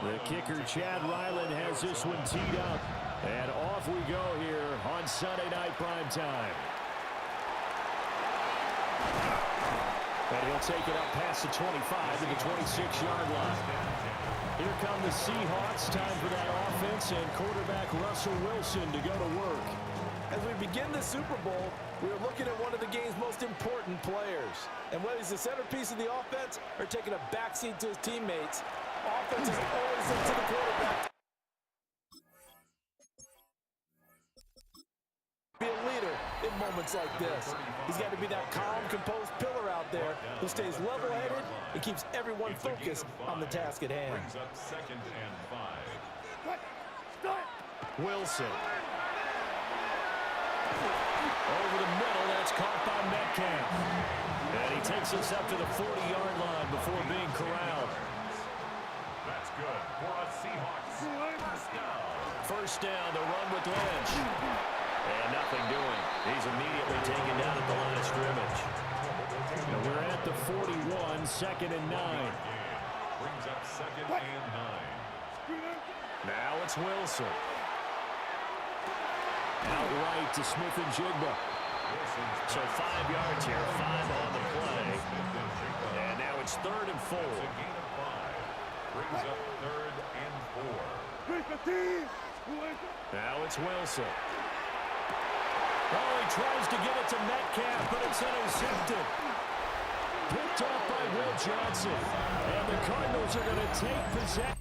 The kicker, Chad Ryland, has this one teed up. And off we go here on Sunday Night Primetime. And he'll take it up past the 25 to the 26-yard line. Here come the Seahawks. Time for that offense and quarterback Russell Wilson to go to work. As we begin the Super Bowl, we are looking at one of the game's most important players. And whether he's the centerpiece of the offense or taking a backseat to his teammates, offense is always up to the quarterback. Be a leader in moments like this. He's got to be that calm, composed pillar out there who stays level-headed and keeps everyone focused on the task at hand. Second and 5. Wilson. Over the middle, that's caught by Metcalf. And he takes us up to the 40-yard line before being corralled. That's good for a Seahawks. First down. First down, the run with Lynch. And nothing doing. He's immediately taken down at the line of scrimmage. And we're at the 41, second and 9. Brings up second and 9. Now it's Wilson. Outright to Smith and Jigba. So 5 yards here, 5 on the play. And now it's third and 4. It's a gain of 5. Brings up third and 4. Now it's Wilson. Oh, he tries to get it to Metcalf, but it's intercepted. Picked off by Will Johnson. And the Cardinals are going to take possession.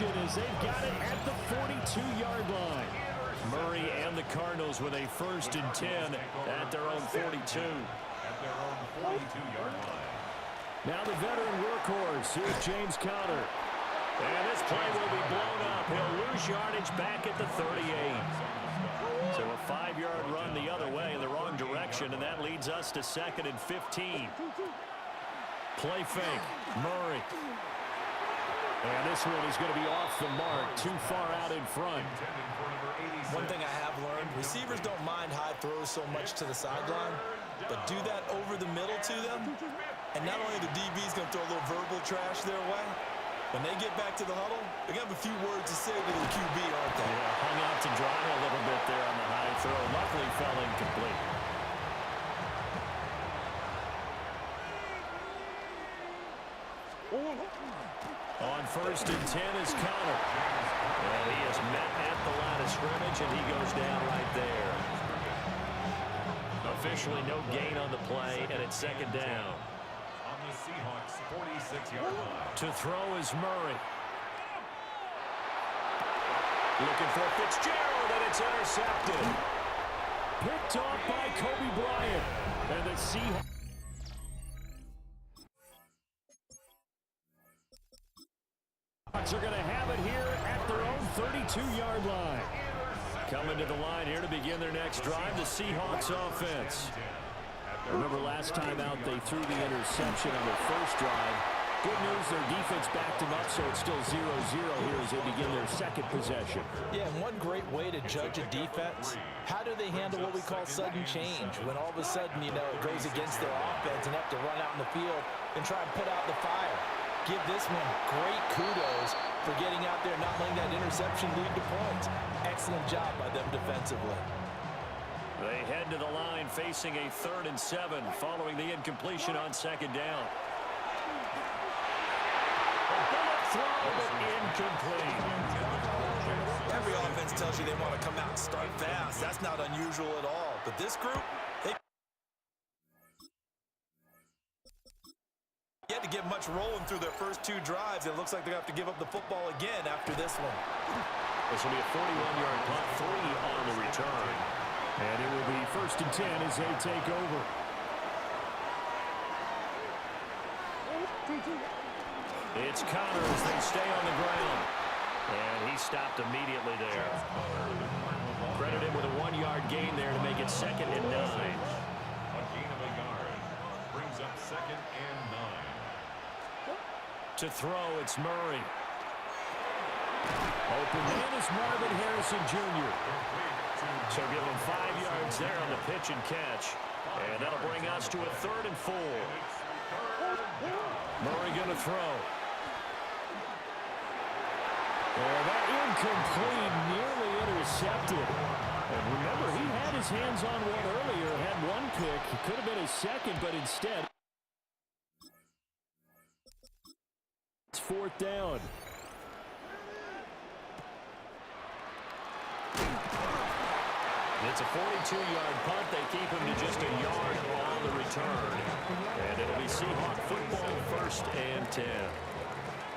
As they've got it at the 42-yard line. Murray and the Cardinals with a first and 10 at their own 42. At their own 42-yard line. Now the veteran workhorse. Here's James Conner. And this play will be blown up. He'll lose yardage back at the 38. So a 5-yard run the other way in the wrong direction, and that leads us to second and 15. Play fake. Murray. And this one is going to be off the mark, too far out in front. One thing I have learned, receivers don't mind high throws so much to the sideline, but do that over the middle to them, and not only the DB's going to throw a little verbal trash their way, when they get back to the huddle, they're going to have a few words to say to the QB, aren't they? Yeah, hung out to dry a little bit there on the high throw. Luckily fell incomplete. On first and 10 is Conner. And he is met at the line of scrimmage, and he goes down right there. Officially no gain on the play, and it's second down. On the Seahawks 46-yard line. To throw is Murray. Looking for Fitzgerald, and it's intercepted. Picked off by Kobe Bryant. And the Seahawks are going to have it here at their own 32-yard line. Coming to the line here to begin their next drive, the Seahawks offense. Remember last time out they threw the interception on their first drive. Good news, their defense backed them up, so it's still 0-0 here as they begin their second possession. Yeah, and one great way to judge a defense, how do they handle what we call sudden change? When all of a sudden, you know, it goes against their offense and have to run out in the field and try and put out the fire. Give this one great kudos for getting out there and not letting that interception lead to points. Excellent job by them defensively. They head to the line facing a 3rd and 7 following the incompletion on second down. A bullet throw, but incomplete. Every offense tells you they want to come out and start fast. That's not unusual at all. But this group, they had to get much rolling through their first 2 drives. It looks like they're going to have to give up the football again after this one. This will be a 41-yard punt, 3 on the return. And it will be 1st and 10 as they take over. It's Conner as they stay on the ground. And he stopped immediately there. Credit him with a 1-yard gain there to make it 2nd and 9. A gain of a yard. Brings up 2nd and 9. To throw, it's Murray. Open man is Marvin Harrison Jr. So give him 5 yards there on the pitch and catch. And that'll bring us to a 3rd and 4. Murray going to throw. And that incomplete, nearly intercepted. And remember, he had his hands on one earlier, had one pick. It could have been his second, but instead, it's 4th down. It's a 42-yard punt. They keep him to just a yard on the return. And it'll be Seahawk football, 1st and 10.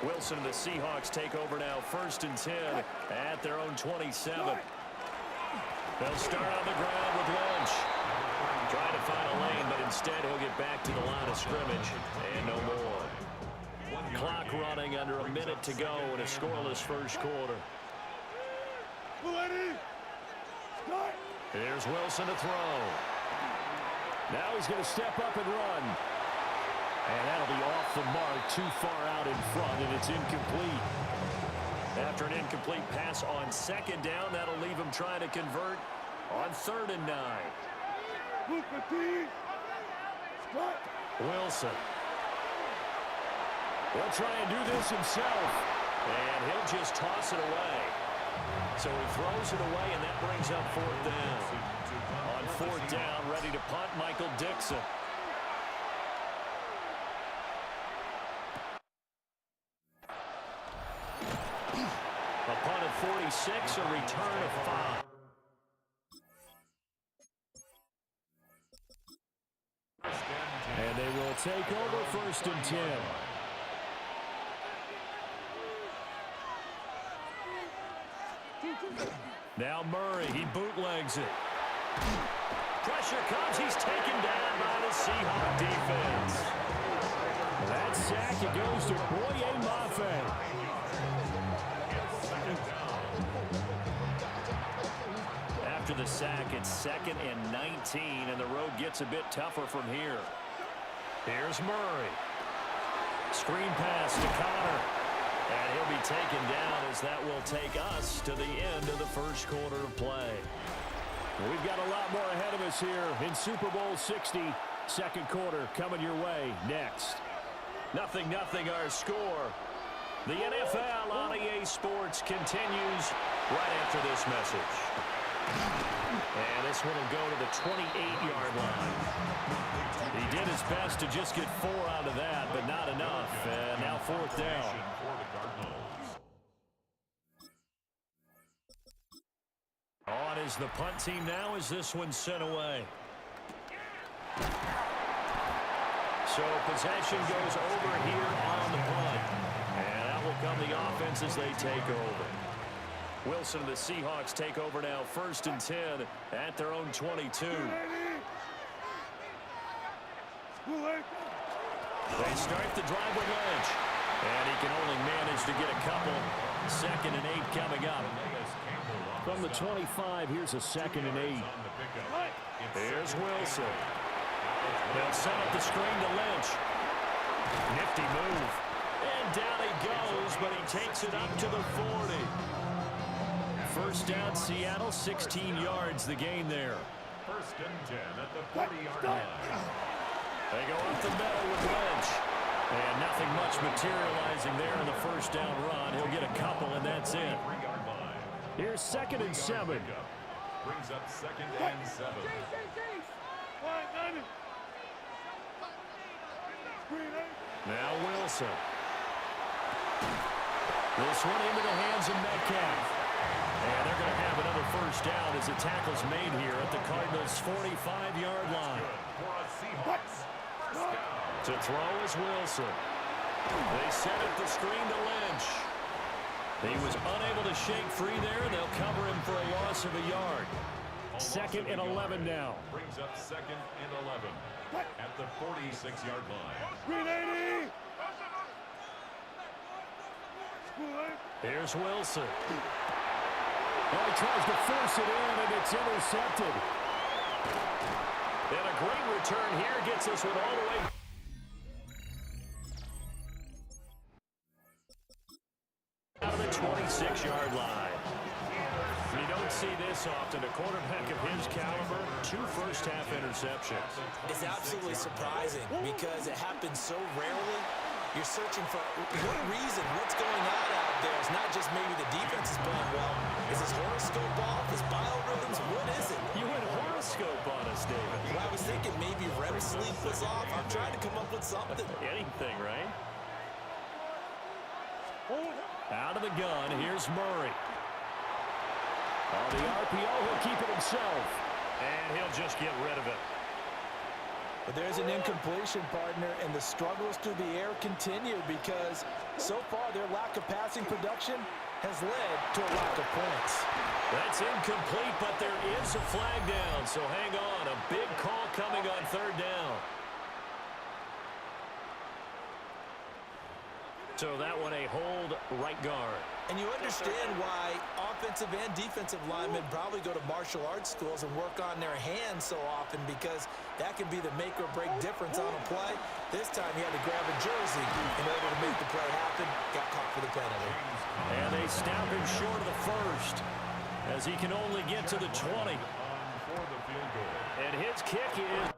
Wilson and the Seahawks take over now, 1st and 10 at their own 27. They'll start on the ground with Lynch. Trying to find a lane, but instead he'll get back to the line of scrimmage and no more. Clock running under a minute to go in a scoreless first quarter. Here's Wilson to throw. Now he's going to step up and run. And that'll be off the mark, too far out in front, and it's incomplete. After an incomplete pass on 2nd down, that'll leave him trying to convert on 3rd and 9. Wilson. He'll try and do this himself. And he'll just toss it away. So he throws it away, and that brings up 4th down. On 4th down, ready to punt, Michael Dixon. A punt of 46, a return of 5. And they will take over 1st and 10. Now Murray, he bootlegs it. Pressure comes, he's taken down by the Seahawk defense. That sack, it goes to Boye Mafe. After the sack, it's 2nd and 19, and the road gets a bit tougher from here. Here's Murray. Screen pass to Connor. And he'll be taken down as that will take us to the end of the first quarter of play. We've got a lot more ahead of us here in Super Bowl 60. 2nd quarter coming your way next. 0-0 our score. The NFL on EA Sports continues right after this message. And this one will go to the 28-yard line. He did his best to just get 4 out of that, but not enough. And now 4th down. On is the punt team now as this one's sent away. So possession goes over here on the punt. And out will come the offense as they take over. Wilson and the Seahawks take over now, 1st and 10 at their own 22. They start the drive with Lynch. And he can only manage to get a couple. 2nd and 8 coming up. From the 25, here's a 2nd and 8. Here's Wilson. They'll set up the screen to Lynch. Nifty move. And down he goes, but he takes it up to the 40. 1st down, Seattle, 16 yards the gain there. 1st and 10 at the 40-yard line. They go up the middle with Lynch. And nothing much materializing there in the 1st down run. He'll get a couple, and that's it. Here's 2nd and 7. Brings up 2nd and 7. Now Wilson. This one into the hands of Metcalf. And they're going to have another 1st down as the tackle's made here at the Cardinals' 45-yard line. To throw is Wilson. They set up the screen to Lynch. He was unable to shake free there. They'll cover him for a loss of a yard. 2nd and 11 now. Brings up 2nd and 11 at the 46-yard line. Here's Wilson. Well, he tries to force it in, and it's intercepted. And a great return here gets this one all the way. Out of the 26-yard line. this often. A quarterback of his caliber, 2 first-half interceptions. It's absolutely surprising because it happens so rarely. You're searching for what reason, what's going on out there. It's not just maybe the defense is playing well. Is his horoscope off? His biorhythms? What is it? You went horoscope on us, David. Well, I was thinking maybe REM sleep was off. I'm trying to come up with something. Anything, right? Out of the gun, here's Murray. On the RPO, he'll keep it himself. And he'll just get rid of it. But there's an incompletion, partner, and the struggles through the air continue because so far their lack of passing production has led to a lack of points. That's incomplete, but there is a flag down, so hang on. A big call coming on 3rd down. So that one a hold right guard. And you understand why offensive and defensive linemen probably go to martial arts schools and work on their hands so often because that can be the make or break difference on a play. This time he had to grab a jersey in order to make the play happen. Got caught for the penalty. And they snap him short of the first as he can only get to the 20. And his kick is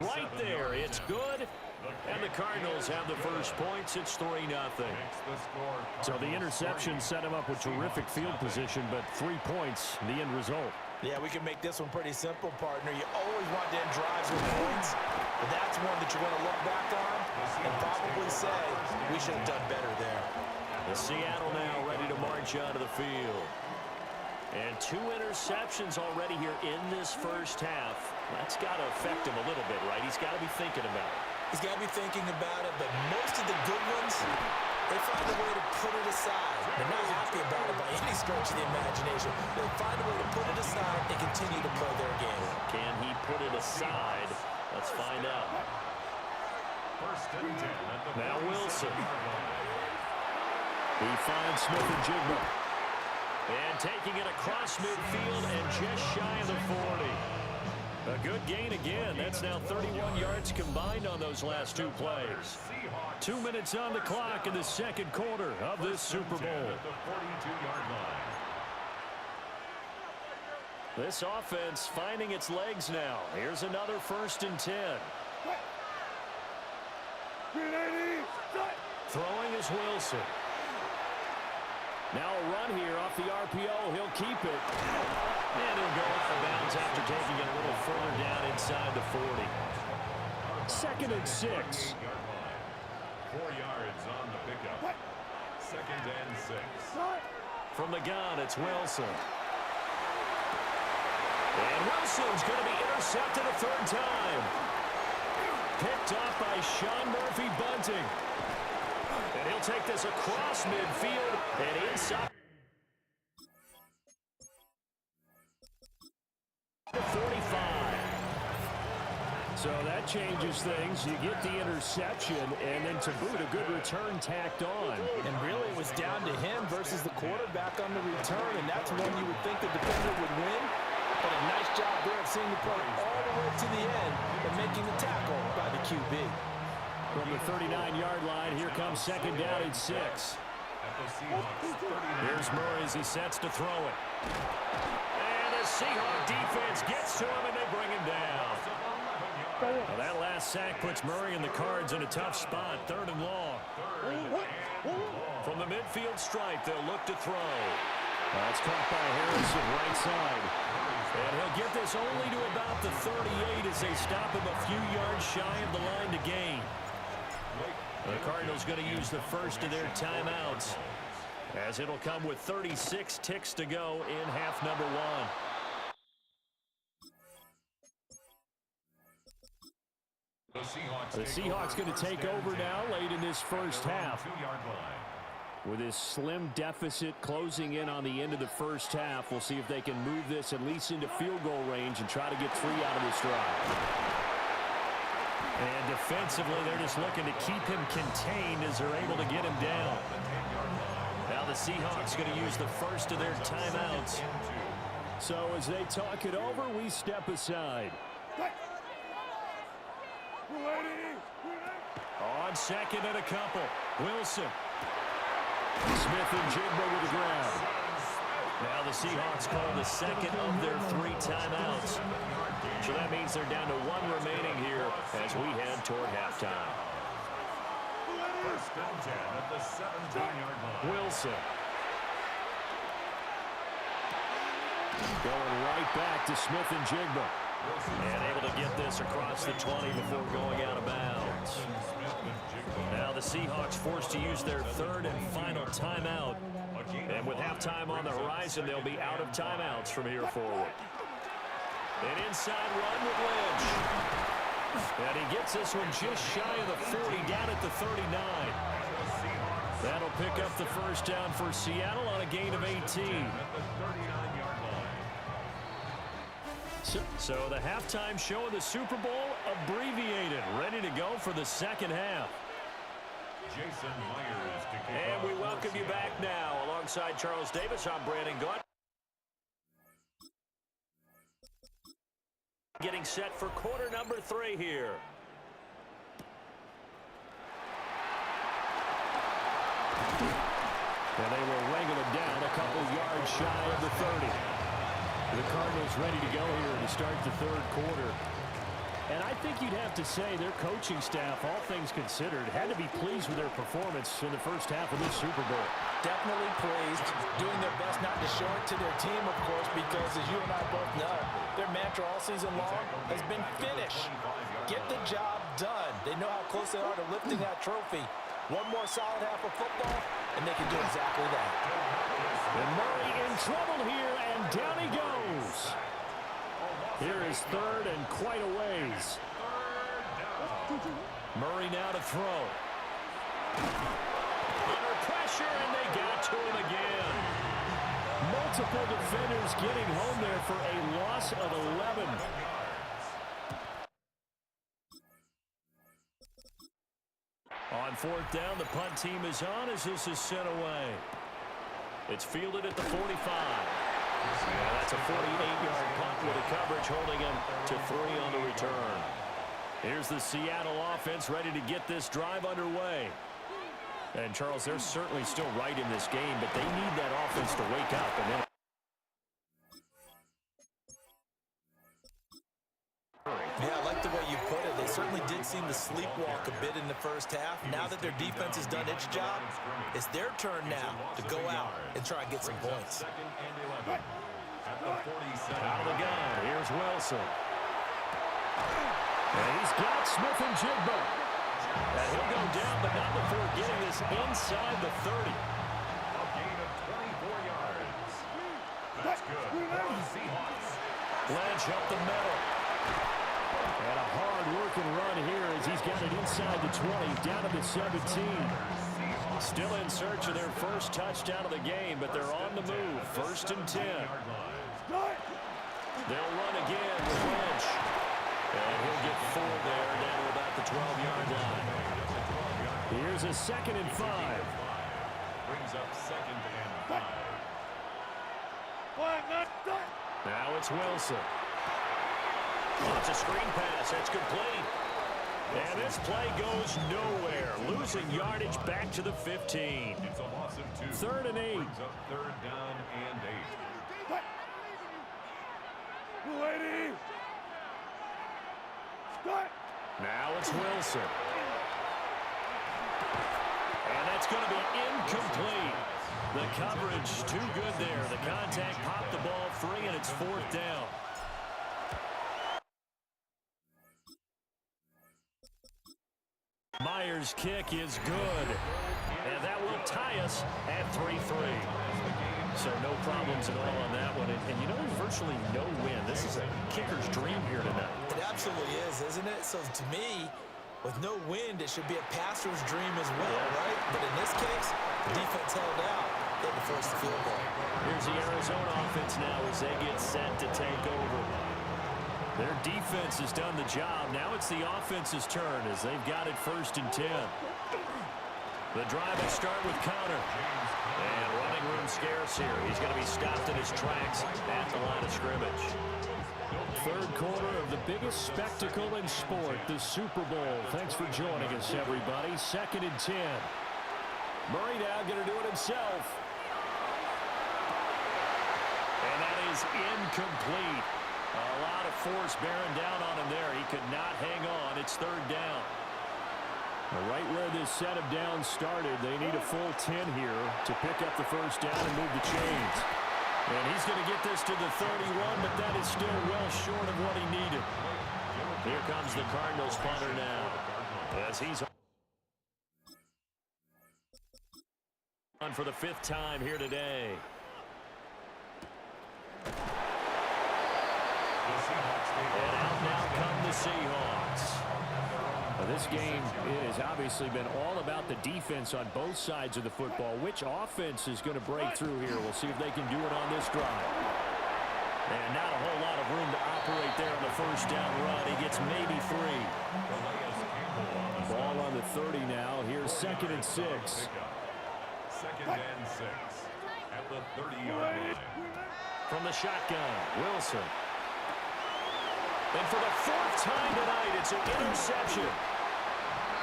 right there. It's good. And the Cardinals have the first points. It's 3-0. So the interception set him up with terrific field position, but 3 points, the end result. Yeah, we can make this one pretty simple, partner. You always want to end drives with points, but that's one that you're going to look back on and probably say, we should have done better there. The Seattle now ready to march out of the field. And 2 interceptions already here in this first half. That's got to affect him a little bit, right? He's got to be thinking about it. He's got to be thinking about it, but most of the good ones, they find a way to put it aside. They're not happy about it by any stretch of the imagination. They find a way to put it aside and continue to play their game. Can he put it aside? Let's find out. Now Wilson. He finds Smith and Jigba. And taking it across midfield and just shy of the 40. A good gain again. That's now 31 yards combined on those last 2 plays. 2 minutes on the clock in the second quarter of this Super Bowl. This offense finding its legs now. Here's another 1st and 10. Throwing is Wilson. Now a run here off the RPO. He'll keep it. And he'll go out of bounds after taking it a little further down inside the 40. 2nd and 6. 4 yards on the pickup. 2nd and 6. From the gun, it's Wilson. And Wilson's going to be intercepted a 3rd time. Picked off by Sean Murphy-Bunting. And he'll take this across midfield and inside. 45. So that changes things. You get the interception, and then to boot, a good return tacked on. And really, it was down to him versus the quarterback on the return, and that's one you would think the defender would win. But a nice job there of seeing the play all the way to the end and making the tackle by the QB. From the 39-yard line, here comes 2nd down and 6. Here's Murray as he sets to throw it. And the Seahawks defense gets to him, and they bring him down. Well, that last sack puts Murray and the Cards in a tough spot, 3rd and long. From the midfield stripe, they'll look to throw. That's caught by Harrison right side. And he'll get this only to about the 38 as they stop him a few yards shy of the line to gain. The Cardinals going to use the first of their timeouts, as it'll come with 36 ticks to go in half number 1. The Seahawks going to take over now late in this first half. With this slim deficit closing in on the end of the first half, we'll see if they can move this at least into field goal range and try to get 3 out of this drive. And defensively, they're just looking to keep him contained as they're able to get him down. Now the Seahawks going to use the first of their timeouts. So as they talk it over, we step aside. On 2nd and a couple, Wilson. Smith and Jigba with the grab. Now the Seahawks call the second of their 3 timeouts. So that means they're down to 1 remaining here as we head toward halftime. First and 10 at the 17-yard line. Wilson. Going right back to Smith and Jigba. And able to get this across the 20 before going out of bounds. Now the Seahawks forced to use their 3rd and final timeout. And with halftime on the horizon, they'll be out of timeouts from here forward. An inside run with Lynch. And he gets this one just shy of the 40, down at the 39. That'll pick up the first down for Seattle on a gain of 18. So the halftime show of the Super Bowl abbreviated, ready to go for the second half. Jason Myers to kick And off we welcome you back now. Alongside Charles Davis, I'm Brandon Gaunt. Getting set for quarter number 3 here. And they will wrangle it down a couple yards shy of the 30. The Cardinals ready to go here to start the 3rd quarter. And I think you'd have to say their coaching staff, all things considered, had to be pleased with their performance in the first half of this Super Bowl. Definitely pleased, doing their best not to show it to their team, of course, because as you and I both know, their mantra all season long has been finish. Get the job done. They know how close they are to lifting that trophy. One more solid half of football, and they can do exactly that. And Murray in trouble here, and down he goes. Here is 3rd and quite a ways. Murray now to throw. Under pressure, and they got to him again. Multiple defenders getting home there for a loss of 11. On 4th down, the punt team is on as this is sent away. It's fielded at the 45. Yeah, that's a 48-yard punt with a coverage holding him to 3 on the return. Here's the Seattle offense ready to get this drive underway. And, Charles, they're certainly still right in this game, but they need that offense to wake up. And then Yeah, I like the way you put it. They certainly did seem to sleepwalk a bit in the first half. Now that their defense has done its job, it's their turn now to go out and try and get some points. Out of the gun, here's Wilson. And he's got Smith and Jigba. And he'll go down, but not before getting this inside the 30. A gain of 24 yards. That's good for the Seahawks. Lynch up the middle. And a hard-working run here as he's got it inside the 20, down to the 17. Still in search of their first touchdown of the game, but they're on the move. 1st and 10. They'll run again with Lynch. And he'll get 4 there, down to about the 12-yard line. Here's a 2nd and 5. Brings up 2nd and 5. Now it's Wilson. Oh, it's a screen pass. That's complete. And this play goes nowhere. Losing yardage back to the 15. It's a loss of 2. 3rd and 8. Brings up 3rd down and 8. Now it's Wilson. And that's going to be incomplete. The coverage too good there. The contact popped the ball free, and it's 4th down. Myers' kick is good. And that will tie us at 3-3. So no problems at all on that one. And you know, there's virtually no win. This is a kicker's dream here tonight. It absolutely is, isn't it? So to me, with no wind, it should be a passer's dream as well, right? But in this case, the defense held out. They had to force the field goal. Here's the Arizona offense now as they get set to take over. Their defense has done the job. Now it's the offense's turn as they've got it 1st and 10. The drive will start with Conner. And running room scarce here. He's going to be stopped in his tracks at the line of scrimmage. 3rd quarter of the biggest spectacle in sport, the Super Bowl. Thanks for joining us, everybody. 2nd and 10. Murray now going to do it himself. And that is incomplete. A lot of force bearing down on him there. He could not hang on. It's third down. Right where this set of downs started, they need a full 10 here to pick up the first down and move the chains. And he's going to get this to the 31, but that is still well short of what he needed. Here comes the Cardinals punter now, as he's on for the 5th time here today. And out now come the Seahawks. Well, this game has obviously been all about the defense on both sides of the football. Which offense is going to break through here? We'll see if they can do it on this drive. And not a whole lot of room to operate there on the first down run. He gets maybe 3. Ball on the 30 now. Here's 2nd and 6. 2nd and 6 at the 30-yard line. From the shotgun, Wilson. And for the 4th time tonight, it's an interception.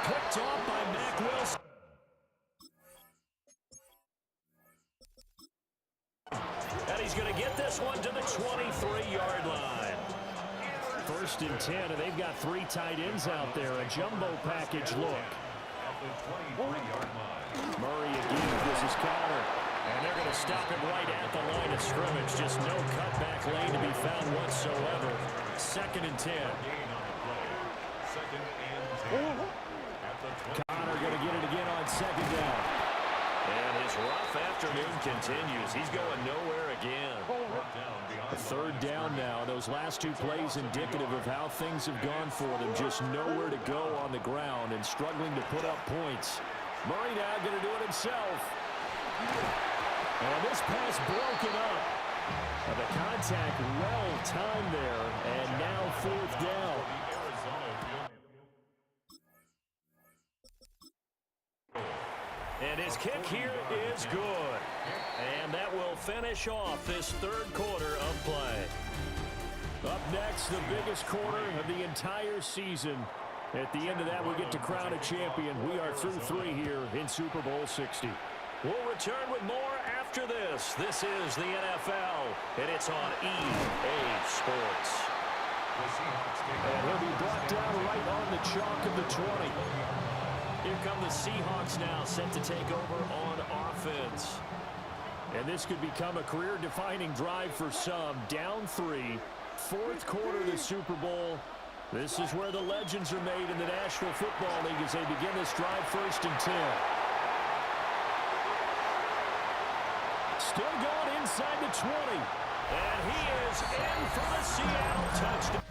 Picked off by Mack Wilson. And he's going to get this one to the 23-yard line. 1st and 10, and they've got 3 tight ends out there. A jumbo package look. Murray again. This is Counter. And they're going to stop him right at the line of scrimmage. Just no cutback lane to be found whatsoever. 2nd and 10. Connor going to get it again on 2nd down. And his rough afternoon continues. He's going nowhere again. 3rd down now. Those last 2 plays indicative of how things have gone for them. Just nowhere to go on the ground and struggling to put up points. Murray now going to do it himself. And this pass broken up. The contact well timed there, and now 4th down. And his kick here is good. And that will finish off this 3rd quarter of play. Up next, the biggest quarter of the entire season. At the end of that, we get to crown a champion. We are through 3 here in Super Bowl 60. We'll return with more after this. This is the NFL, and it's on EA Sports. And he'll be brought down right on the chalk of the 20. Here come the Seahawks now, set to take over on offense. And this could become a career-defining drive for some. Down 3, 4th quarter of the Super Bowl. This is where the legends are made in the National Football League as they begin this drive 1st and 10. Still going inside the 20. And he is in for the Seattle touchdown.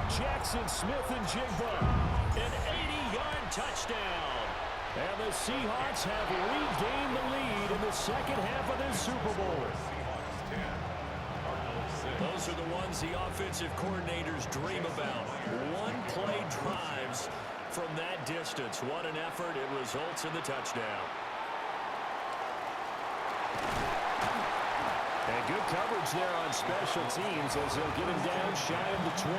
Jackson Smith and Jigba. An 80-yard touchdown. And the Seahawks have regained the lead in the 2nd half of this Super Bowl. Those are the ones the offensive coordinators dream about. One-play drives from that distance. What an effort. It results in the touchdown. And good coverage there on special teams as they'll get him down shy of the 20.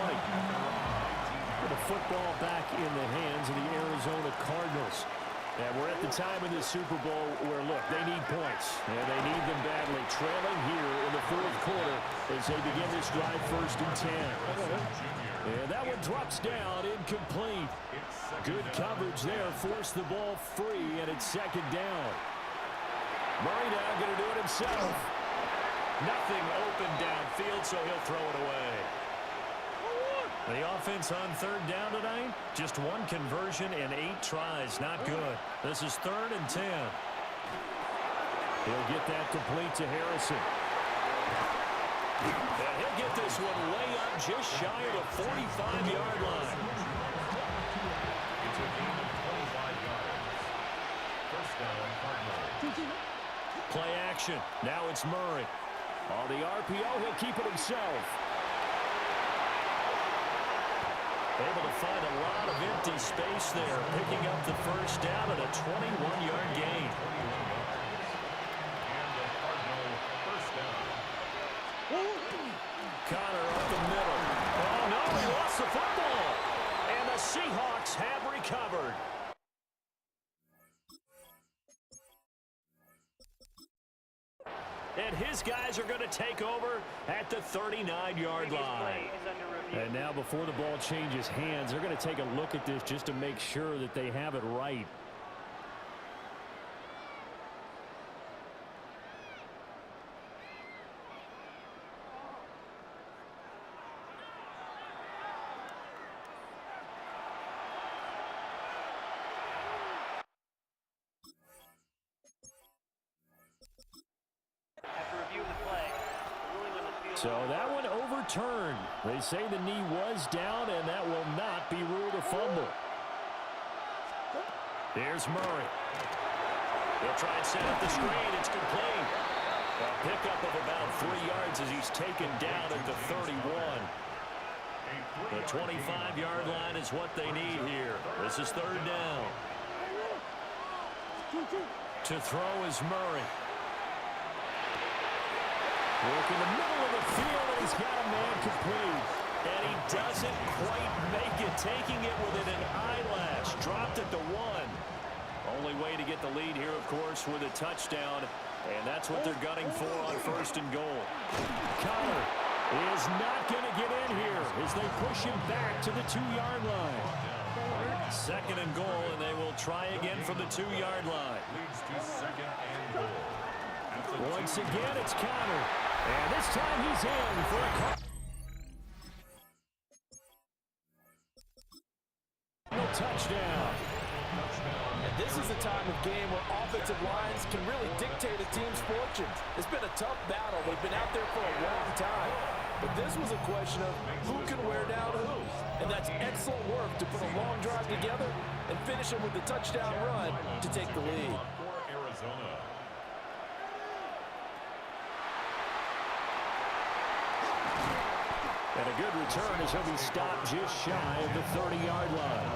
Put the football back in the hands of the Arizona Cardinals. And we're at the time in this Super Bowl where, look, they need points. And they need them badly. Trailing here in the 4th quarter as they begin this drive 1st and 10. And that one drops down, incomplete. Good coverage there. Forced the ball free, and it's 2nd down. Murray now going to do it himself. Nothing open downfield, so he'll throw it away. The offense on 3rd down tonight, just 1 conversion and 8 tries. Not good. This is 3rd and 10. He'll get that complete to Harrison. And he'll get this one way up just shy of the 45-yard line. It's a gain of 25 yards. 1st down, Cardinals. Play action. Now it's Murray. On the RPO, he'll keep it himself. Able to find a lot of empty space there, picking up the 1st down at a 21-yard gain. And the Cardinal 1st down. Connor up the middle. Oh, no, he lost the And his guys are going to take over at the 39-yard line. And now before the ball changes hands, they're going to take a look at this just to make sure that they have it right. So that one overturned. They say the knee was down, and that will not be ruled a fumble. Here's Murray. He'll try and set up the screen. It's complete. A pickup of about 3 yards as he's taken down at the 31. The 25-yard line is what they need here. This is third down. To throw is Murray. Work in the middle of the field, and he's got a man complete. And he doesn't quite make it, taking it within an eyelash. Dropped it to 1. Only way to get the lead here, of course, with a touchdown. And that's what they're gunning for on first and goal. Connor is not going to get in here as they push him back to the 2-yard line. Second and goal, and they will try again from the 2-yard line. Leads to second and goal. Once again, it's Connor. And this time he's in for a touchdown. And this is a time of game where offensive lines can really dictate a team's fortunes. It's been a tough battle. They've been out there for a long time. But this was a question of who can wear down who. And that's excellent work to put a long drive together and finish it with a touchdown run to take the lead. For Arizona. And a good return as he'll be stopped just shy of the 30-yard line.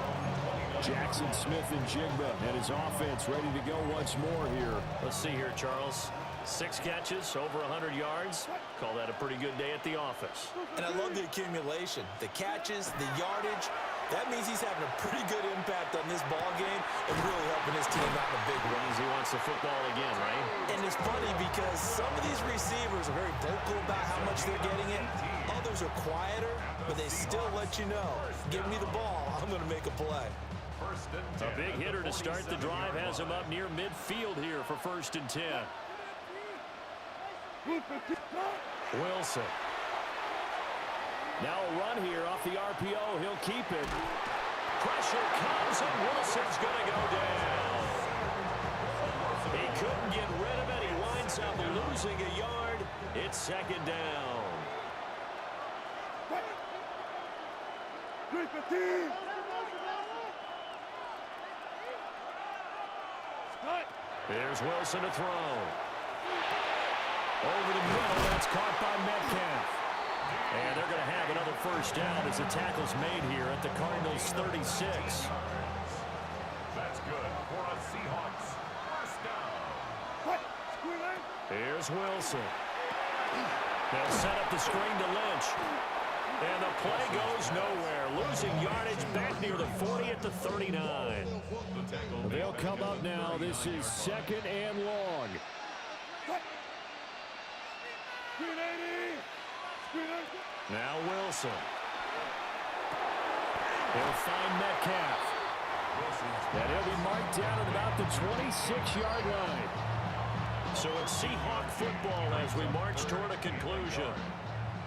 Jackson Smith and Jigba and his offense ready to go once more here. Let's see here, Charles. 6 catches, over 100 yards. Call that a pretty good day at the office. And I love the accumulation, the catches, the yardage. That means he's having a pretty good impact on this ball game and really helping his team out in a big way. He wants the football again, right? And it's funny because some of these receivers are very vocal about how much they're getting it. Others are quieter, but they still let you know, give me the ball, I'm going to make a play. A big hitter to start the drive has him up near midfield here for first and 10. Wilson. Now a run here off the RPO. He'll keep it. Pressure comes, and Wilson's going to go down. He couldn't get rid of it. He winds up losing a yard. It's second down. Here's Wilson to throw. Over the middle, that's caught by Metcalf. And they're going to have another first down as the tackle's made here at the Cardinals' 36. That's good for a Seahawks first down. Here's Wilson. They'll set up the screen to Lynch. And the play goes nowhere. Losing yardage back near the 40 at the 39. They'll come up now. This is second and long. Now Wilson. He'll find Metcalf. And he'll be marked down at about the 26-yard line. So it's Seahawk football as we march toward a conclusion.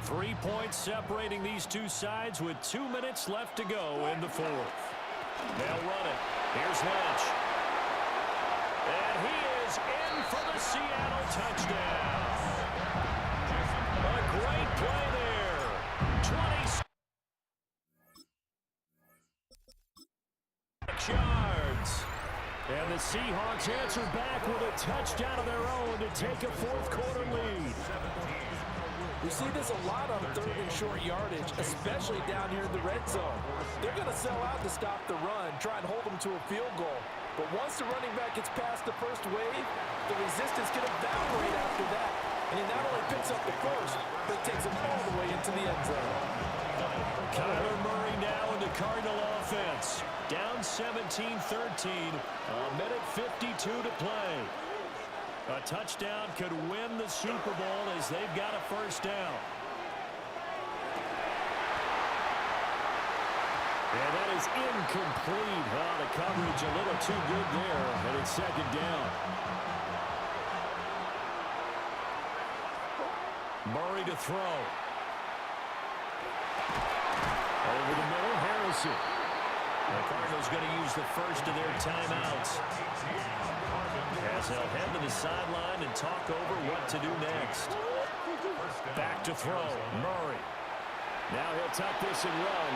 3 points separating these two sides with 2 minutes left to go in the fourth. They'll run it. Here's Lynch. And he is in for the Seattle touchdown. A great play there. 26 yards. And the Seahawks answer back with a touchdown of their own to take a fourth-quarter lead. We see this a lot on third and short yardage, especially down here in the red zone. They're going to sell out to stop the run, try and hold them to a field goal. But once the running back gets past the first wave, the resistance can evaporate after that. And he not only picks up the first, but takes him all the way into the end zone. Kyler Murray now in the Cardinal offense. Down 17-13, a minute 52 to play. A touchdown could win the Super Bowl as they've got a first down. And that is incomplete. Oh, the coverage a little too good there, and it's second down. Murray to throw. Over the middle, Harrison. The Cardinals going to use the first of their timeouts as they'll head to the sideline and talk over what to do next. Back to throw, Murray. Now he'll tuck this and run.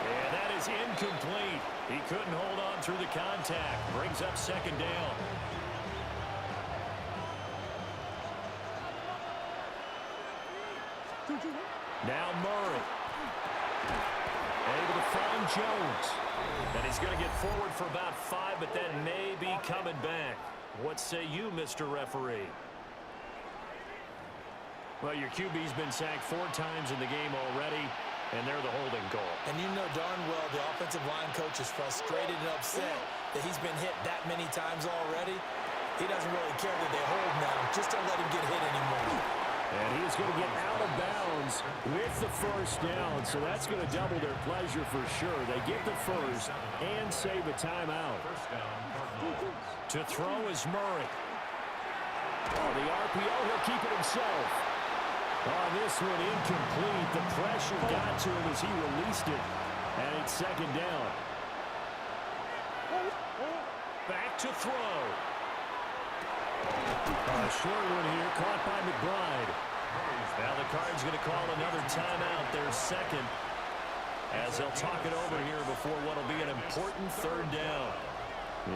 And that is incomplete. He couldn't hold on through the contact. Brings up second down. Now Murray. Able to find Jones. And he's going to get forward for about 5, but then may be coming back. What say you, Mr. Referee? Well, your QB's been sacked 4 times in the game already, and they're the holding call. And you know darn well the offensive line coach is frustrated and upset that he's been hit that many times already. He doesn't really care that they hold now. Just don't let him get hit anymore. And he's going to get out of bounds with the first down, so that's going to double their pleasure for sure. They get the first and save a timeout. To throw is Murray. Oh, the RPO, he'll keep it himself. On this one, incomplete. The pressure got to him as he released it, and it's second down. Back to throw. A short one here, caught by McBride. Now the Cards going to call another timeout, their second, as they'll talk it over here before what will be an important third down.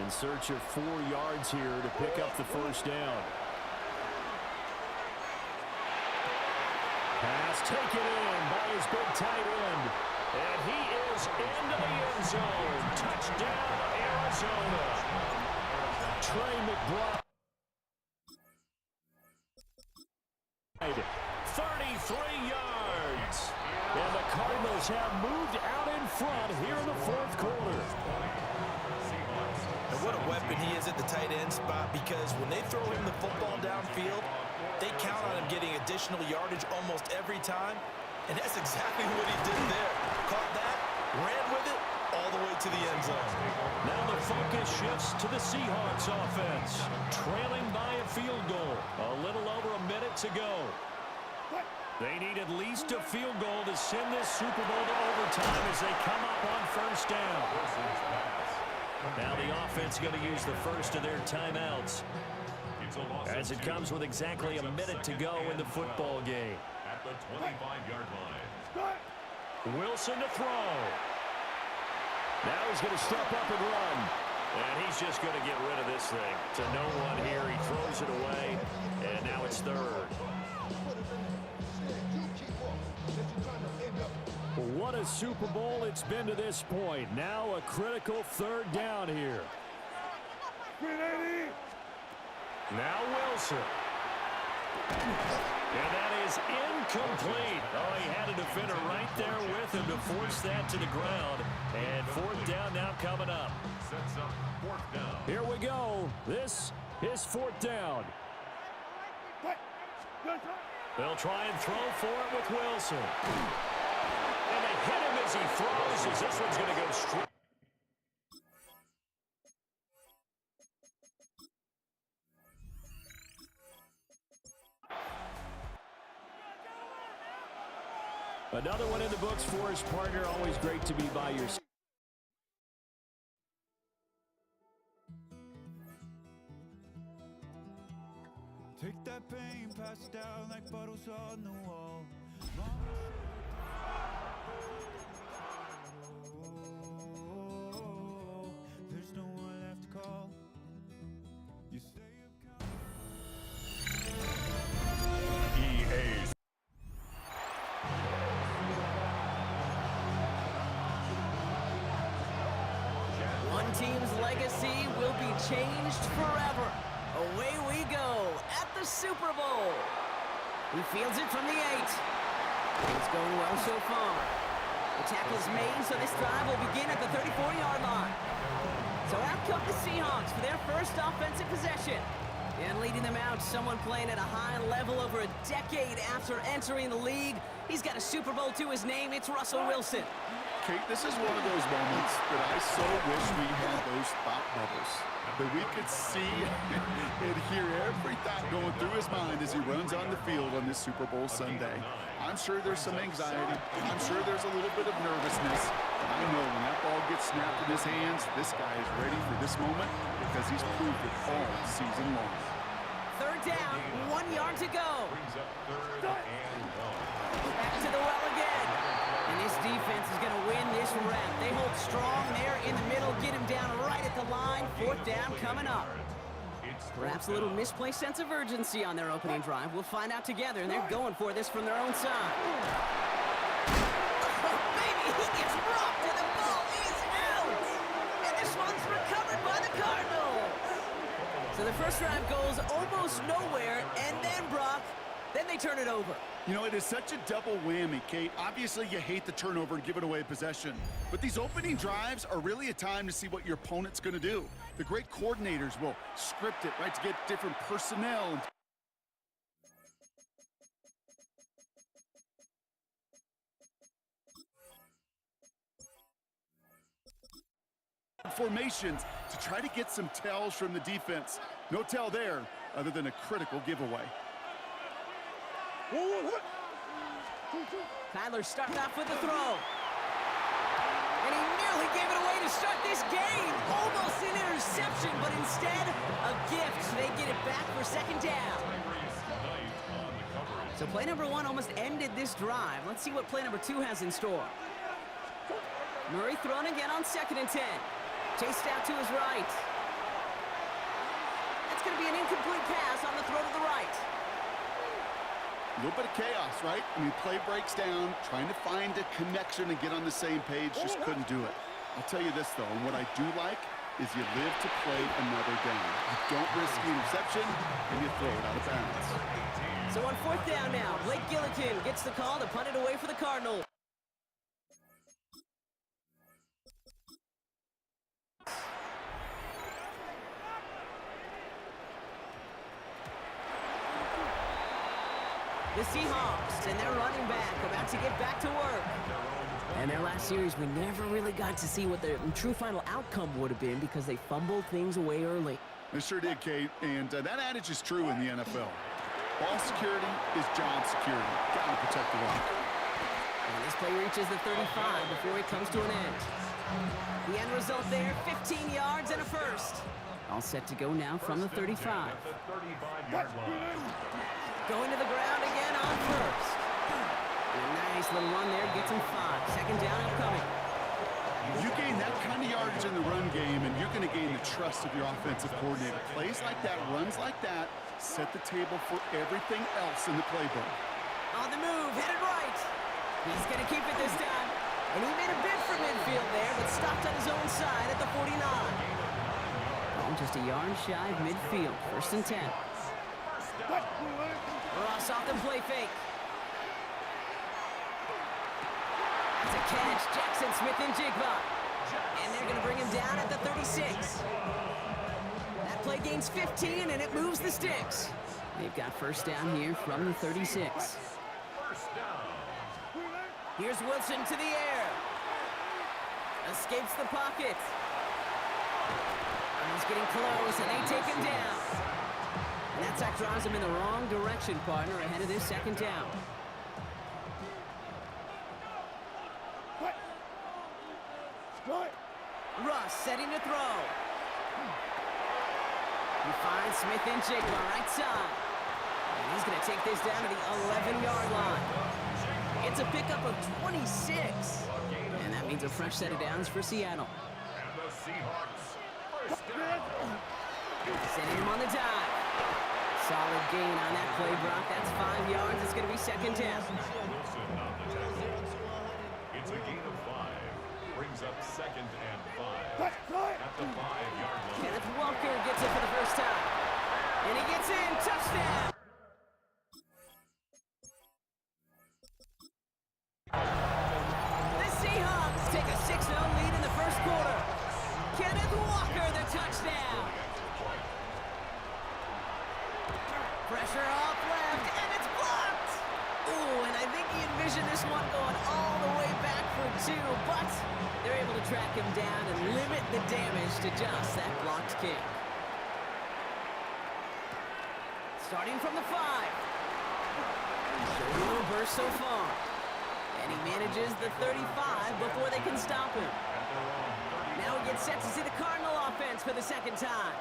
In search of 4 yards here to pick up the first down. Pass taken in by his big tight end. And he is into the end zone. Touchdown, Arizona. Trey McBride. 33 yards. And the Cardinals have moved out in front here in the fourth quarter. And what a weapon he is at the tight end spot, because when they throw him the football downfield, they count on him getting additional yardage almost every time. And that's exactly what he did there. Caught that, ran with it, all the way to the end zone. Now the focus shifts to the Seahawks offense. Trailing by a field goal. A little over a minute to go. They need at least a field goal to send this Super Bowl to overtime as they come up on first down. Now the offense going to use the first of their timeouts, as it comes with exactly a minute to go in the football game. At the 25-yard line. Wilson to throw. Now he's going to step up and run. And he's just going to get rid of this thing. To no one here. He throws it away. And now it's third. What a Super Bowl it's been to this point. Now a critical third down here. Now Wilson. And that is incomplete. Oh, he had a defender right there with him to force that to the ground. And fourth down now coming up. Sets up fourth down. Here we go. This is fourth down. They'll try and throw for it with Wilson. And they hit him as he throws, as this one's going to go straight. Another one in the books for his partner. Always great to be by your side. Take that pain, pass it down like bottles on the wall. There's no one left to call. You say EA. One team's legacy will be changed forever. Away we go at the Super Bowl. He fields it from the 8. It's going well so far. The tackle's made, so this drive will begin at the 34-yard line. So out come the Seahawks for their first offensive possession. And leading them out, someone playing at a high level over a decade after entering the league. He's got a Super Bowl to his name. It's Russell Wilson. Kate, this is one of those moments that I so wish we had those thought bubbles. That we could see and hear every thought going through his mind as he runs on the field on this Super Bowl Sunday. I'm sure there's some anxiety. I'm sure there's a little bit of nervousness. But I know when that ball gets snapped in his hands, this guy is ready for this moment because he's proved it all season long. Third down, 1 yard to go. Back to the well again. And this defense is going to win this rep. They hold strong there in the middle, get him down right at the line. Fourth down coming up. Perhaps a little misplaced sense of urgency on their opening drive. We'll find out together, and they're going for this from their own side. Oh, baby, he gets rocked, and the ball is out. And this one's recovered by the Cardinals. So the first drive goes almost nowhere, and then Brock, then they turn it over. You know, it is such a double whammy, Kate. Obviously, you hate the turnover and giving away possession. But these opening drives are really a time to see what your opponent's going to do. The great coordinators will script it, right, to get different personnel. Formations to try to get some tells from the defense. No tell there other than a critical giveaway. Kyler starting off with the throw. And he nearly gave it away to start this game. Almost an interception, but instead, a gift. They get it back for second down. So play number one almost ended this drive. Let's see what play number two has in store. Murray thrown again on 2nd and 10. Chased out to his right. That's going to be an incomplete pass on the throw to the right. A little bit of chaos, right? I mean, play breaks down, trying to find a connection and get on the same page, just couldn't do it. I'll tell you this, though, and what I do like is you live to play another down. You don't risk the interception, and you throw it out of bounds. So on 4th down now, Blake Gillikin gets the call to punt it away for the Cardinals. The Seahawks and their running back about to get back to work. And their last series, we never really got to see what the true final outcome would have been because they fumbled things away early. They sure did, Kate, and that adage is true in the NFL. Ball security is job security. Got to protect the rock. And this play reaches the 35 before it comes to an end. The end result there, 15 yards and a first. All set to go now from the 35. Going to the ground again on first. And a nice little run there, gets him 5. Second down upcoming. You gain that kind of yardage in the run game, and you're going to gain the trust of your offensive coordinator. Plays like that, runs like that, set the table for everything else in the playbook. On the move, headed right. He's going to keep it this time. And he made a bid for midfield there, but stopped on his own side at the 49. Oh, just a yard shy of midfield. 1st and 10. Ross off the play fake. That's a catch. Jackson Smith and Jigba. And they're going to bring him down at the 36. That play gains 15, and it moves the sticks. They've got first down here from the 36. Here's Wilson to the air. Escapes the pocket. And he's getting close, and they take him down. And that sack drives him in the wrong direction, partner, ahead of this second down. Russ setting to throw. He finds Smith and Jigba right side. And he's going to take this down to the 11-yard line. It's a pickup of 26. And that means a fresh set of downs for Seattle. And the Seahawks first down. Setting him on the dive. Solid gain on that play, Brock. That's 5 yards. It's going to be second down. Wilson on the tackle. It's a gain of 5. Brings up 2nd and 5. At the 5-yard line. Kenneth Walker gets it for the first time. And he gets in. Touchdown. The Seahawks take a 6-0 lead in the first quarter. Kenneth Walker Pressure off left, and it's blocked! Ooh, and I think he envisioned this one going all the way back for two, but they're able to track him down and limit the damage to just that blocked kick. Starting from the 5. Showing a little burst so far. And he manages the 35 before they can stop him. Now he gets set to see the Cardinal offense for the second time.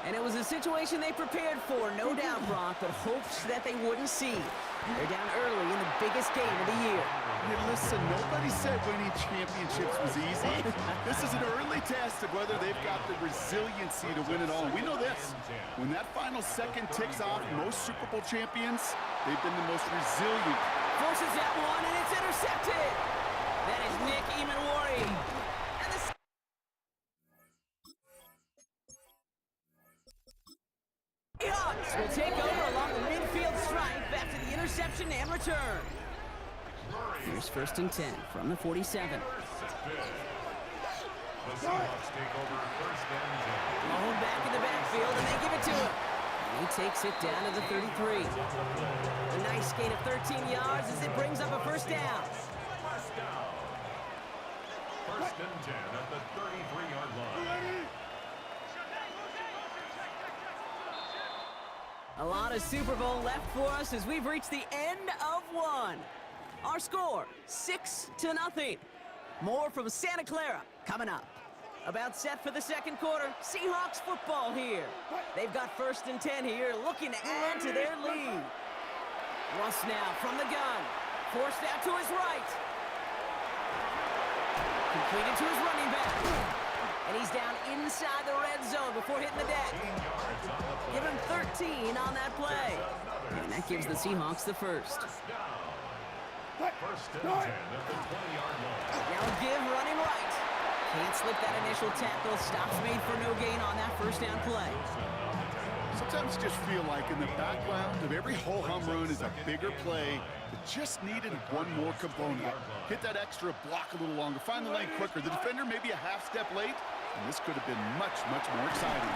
And it was a situation they prepared for, no doubt, Brock, but hoped that they wouldn't see. They're down early in the biggest game of the year. Hey, listen, nobody said winning championships was easy. This is an early test of whether they've got the resiliency to win it all. And we know this. When that final second ticks off, most Super Bowl champions, they've been the most resilient. Forces that one, and it's intercepted. That is Nick Emanwari. And the Seahawks will take over along the midfield stripe after the interception and return. Here's 1st and 10 from the 47. The Seahawks take over 1st and 10. Blown back in the backfield, and they give it to him. And he takes it down to the 33. A nice gain of 13 yards as it brings up a 1st down. First down. 1st and 10 at the 33-yard line. A lot of Super Bowl left for us as we've reached the end of one. Our score, 6-0. More from Santa Clara coming up. About set for the second quarter. Seahawks football here. They've got 1st and 10 here, looking to add to their lead. Russ now from the gun. Forced out to his right. Completed to his running back. And he's down inside the red zone before hitting the deck. Give him 13 on that play. And that gives the Seahawks the first. 1st and 10 at the 20-yard line. Now a give running right. Can't slip that initial tackle. Stops made for no gain on that 1st down play. Sometimes you just feel like in the background of every ho-hum run is a bigger play that just needed one more component. Hit that extra block a little longer, find the lane quicker. The defender maybe a half step late, and this could have been much, much more exciting.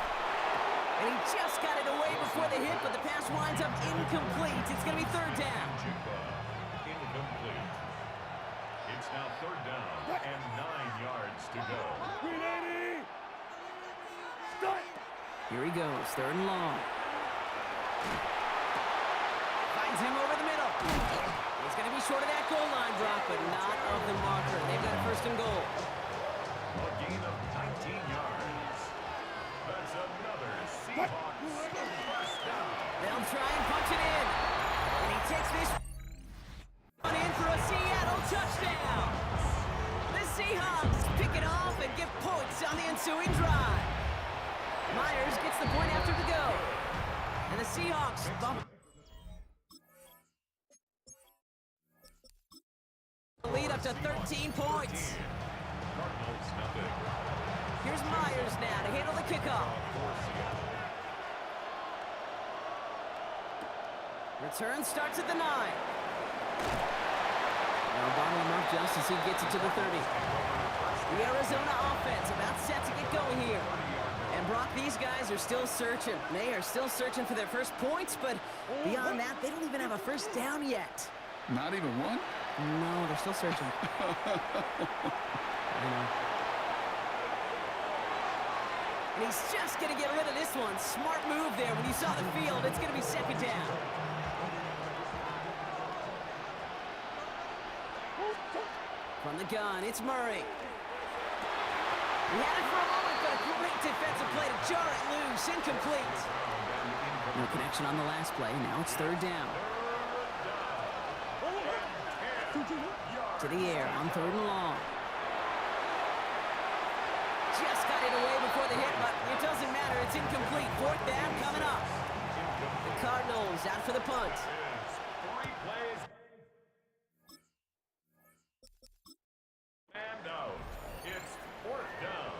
And he just got it away before the hit, but the pass winds up incomplete. It's going to be 3rd down. Incomplete. It's now 3rd down and 9 yards to go. Here he goes, 3rd and long. Finds him over the middle. He's going to be short of that goal line drop, but not of the marker. They've got a 1st and goal. A gain of 19 yards. That's another Seahawks 1st down. They'll try and punch it in. And he takes this one in for a Seattle touchdown. The Seahawks pick it off and get points on the ensuing drive. Myers gets the point after the go. And the Seahawks bump the lead up to 13 points. Cardinals nothing. Here's Myers now to handle the kickoff. Return starts at the 9. Now bottle him up just as he gets it to the 30. The Arizona offense about set to get going here. And Brock, these guys are still searching. They are still searching for their first points, but beyond that, they don't even have a 1st down yet. Not even one? No, they're still searching. I know. And he's just going to get rid of this one. Smart move there when you saw the field. It's going to be 2nd down. From the gun, it's Murray. He had it for a moment, but a great defensive play to jar it loose. Incomplete. No connection on the last play. Now it's 3rd down. To the air on 3rd and long. Just got it away before the hit, but it doesn't matter. It's incomplete. 4th down coming up. The Cardinals out for the punt. 3 plays. And out. It's 4th down.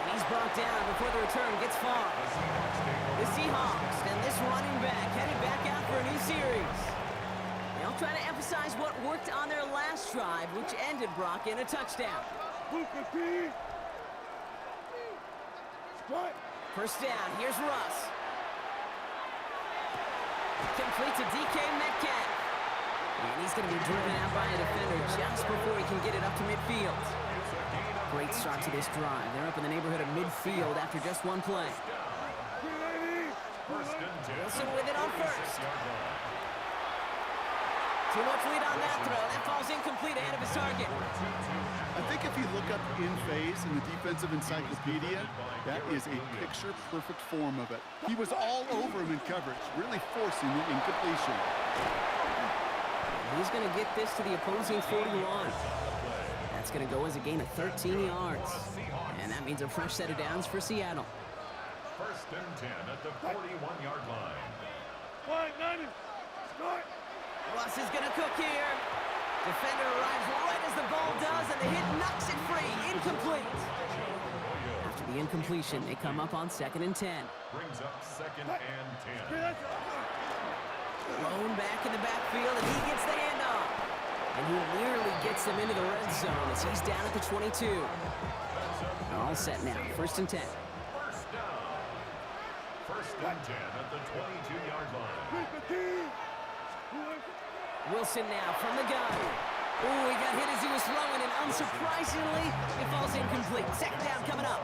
And he's brought down before the return gets far. The Seahawks and this running back headed back out for a new series. They'll try to emphasize what worked on their last drive, which ended Brock in a touchdown. First down, here's Russ. Complete to DK Metcalf. And he's going to be driven out by a defender just before he can get it up to midfield. Great start to this drive. They're up in the neighborhood of midfield after just one play. Wilson with it on first. Too much lead on that throw. That falls incomplete ahead of his target. I think if you look up in phase in the defensive encyclopedia, that is a picture-perfect form of it. He was all over him in coverage, really forcing the incompletion. He's going to get this to the opposing 41. That's going to go as a gain of 13 yards. And that means a fresh set of downs for Seattle. First and 10 at the 41-yard line. Russ is going to cook here. Defender arrives right as the ball does, and the hit knocks it free. Incomplete. After the incompletion, they come up on 2nd and 10. Brings up 2nd and 10. Thrown back in the backfield, and he gets the handoff. And he nearly gets them into the red zone as he's down at the 22. All set now. 1st and 10. First down. First and 10 at the 22-yard line. Wilson now from the gun. Ooh, he got hit as he was throwing, and unsurprisingly, it falls incomplete. 2nd down coming up.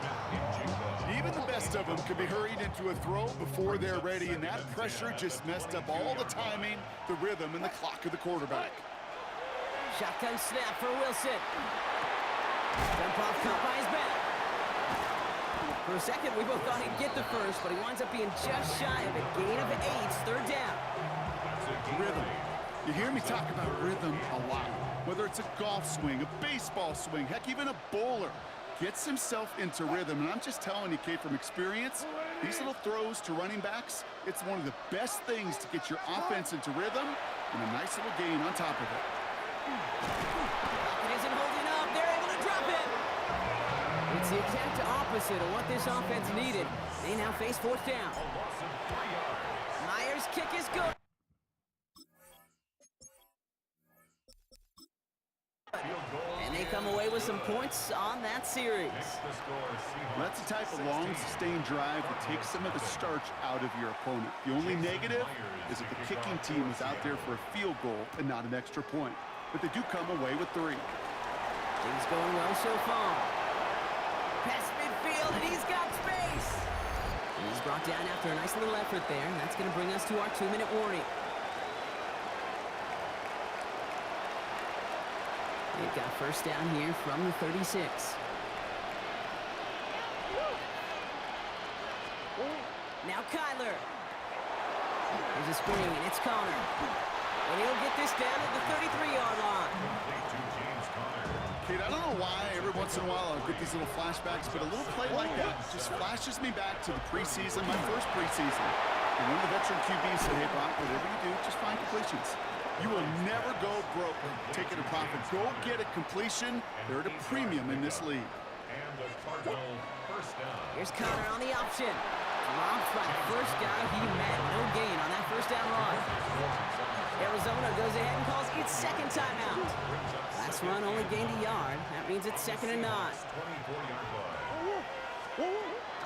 Even the best of them could be hurried into a throw before they're ready, and that pressure just messed up all the timing, the rhythm, and the clock of the quarterback. Shotgun snap for Wilson. Jump off caught by his back. For a second, we both thought he'd get the first, but he winds up being just shy of a gain of 8. 3rd down. Rhythm. You hear me talk about rhythm a lot. Whether it's a golf swing, a baseball swing, heck, even a bowler gets himself into rhythm. And I'm just telling you, Kate, from experience, these little throws to running backs, it's one of the best things to get your offense into rhythm and a nice little gain on top of it. It isn't holding up. They're able to drop it. It's the exact opposite of what this offense needed. They now face 4th down. Myers' kick is good. And they come away with some points on that series. That's the type of long, sustained drive that takes some of the starch out of your opponent. The only negative is that the kicking team is out there for a field goal and not an extra point. But they do come away with 3. Things going well so far. Past midfield, and he's got space. And he's brought down after a nice little effort there. And that's going to bring us to our 2-minute warning. They've got first down here from the 36. Now Kyler. There's a screen, and it's Connor. And he'll get this down at the 33-yard line. Kate, I don't know why every once in a while I'll get these little flashbacks, but a little play like that just flashes me back to the preseason, my first preseason. And one of the veteran QBs said, hey, Brock, whatever you do, just find completions. You will never go broke taking a profit. Go get a completion. They're at a premium in this league. And the Cardinal first down. Here's Connor on the option. Dropped by the first guy he met. No gain on that first down run. Arizona goes ahead and calls its 2nd timeout. Last run only gained a yard. That means it's 2nd and 9. 24-yard line.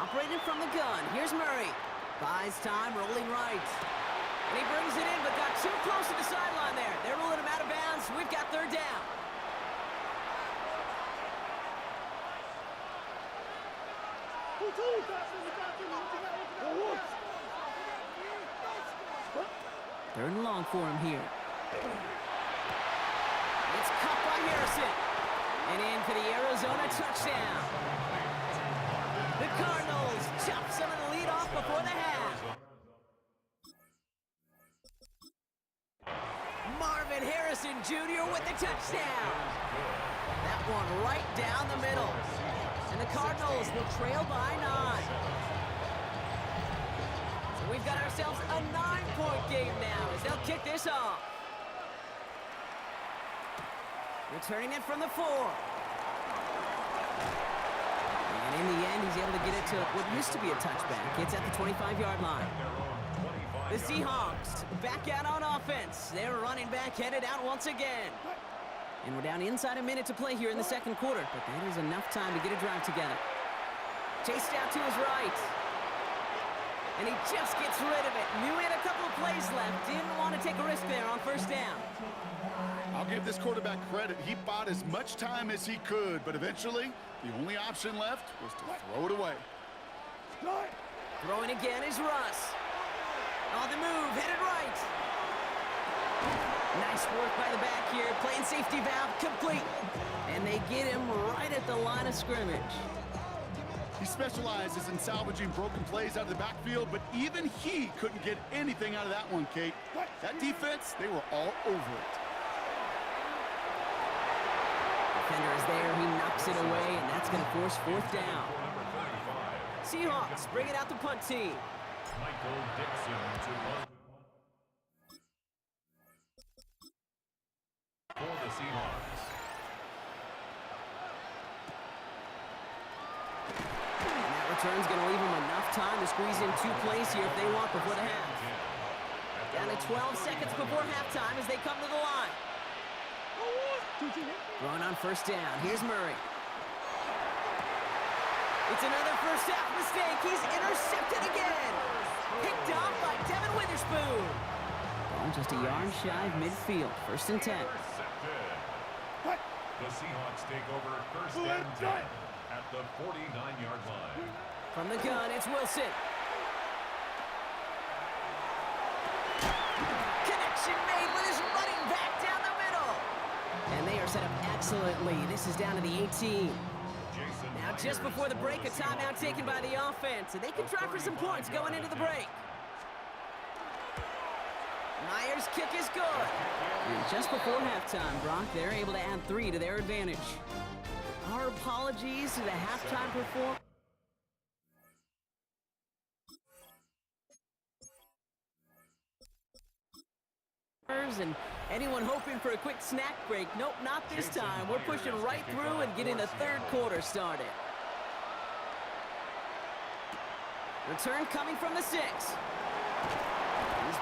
Operating from the gun. Here's Murray. Buys time, rolling right. And he brings it in, but got too close to the sideline there. They're ruling him out of bounds. We've got 3rd down. Third and long for him here. It's caught by Harrison. And in for the Arizona touchdown. The Cardinals chop some of the lead off before the half. Marvin Harrison Jr. with the touchdown. That one right down the middle. And the Cardinals will trail by 9. So we've got ourselves a 9-point game now as they'll kick this off. Returning it from the 4. And in the end, he's able to get it to what used to be a touchback. It's at the 25-yard line. The Seahawks back out on offense. Their running back headed out once again. And we're down inside a minute to play here in the 2nd quarter, but that is enough time to get a drive together. Chased out to his right. And he just gets rid of it. Knew he had a couple of plays left. Didn't want to take a risk there on first down. I'll give this quarterback credit. He bought as much time as he could, but eventually, the only option left was to throw it away. Throwing again is Russ. On the move, headed right. Nice work by the back here. Playing safety valve complete. And they get him right at the line of scrimmage. He specializes in salvaging broken plays out of the backfield, but even he couldn't get anything out of that one, Kate. That defense, they were all over it. Defender is there. He knocks it away, and that's going to force fourth down. Seahawks bring it out the punt team. Michael Dixon to punt. For the Seahawks. And that return's going to leave them enough time to squeeze in 2 plays here if they want before the half. Down to 12 seconds before halftime as they come to the line. Throwing on first down. Here's Murray. It's another first half mistake. He's intercepted again. Picked off by Devin Witherspoon. Ball just a yard shy of midfield. First and 10. The Seahawks take over first and 10 at the 49-yard line. From the gun, it's Wilson. Connection made with his running back down the middle. And they are set up excellently. This is down to the 18. Now just before the break, a timeout taken by the offense. And they can try for some points going into the break. Myers' kick is good. And just before halftime, Brock, they're able to add 3 to their advantage. Our apologies to the halftime performance. And anyone hoping for a quick snack break? Nope, not this time. We're pushing right through and getting the third quarter started. Return coming from the 6. He's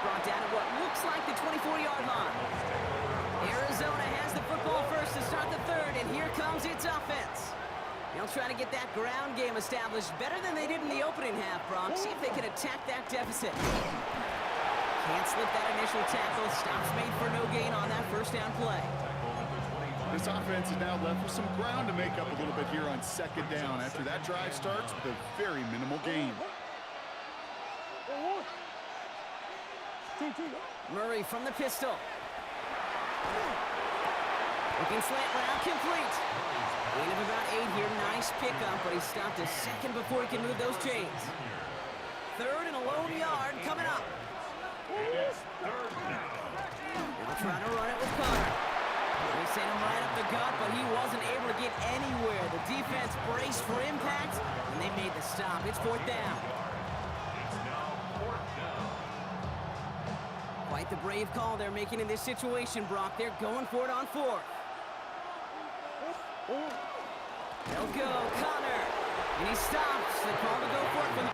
brought down at what looks like the 24-yard line. Arizona has the football first to start the third, and here comes its offense. They'll try to get that ground game established better than they did in the opening half, Brock. See if they can attack that deficit. Can't slip that initial tackle. Stops made for no gain on that first down play. This offense is now left with some ground to make up a little bit here on second down after that drive starts with a very minimal gain. Murray from the pistol. Looking slant route complete. Gain of about 8 here. Nice pickup, but he stopped a second before he can move those chains. Third and a lone yard coming up. They'll try to run it with Connor. They sent him right up the gut, but he wasn't able to get anywhere. The defense braced for impact, and they made the stop. It's fourth down. Quite the brave call they're making in this situation, Brock. They're going for it on 4th. They'll go, Connor. And he stops. The call to go for it from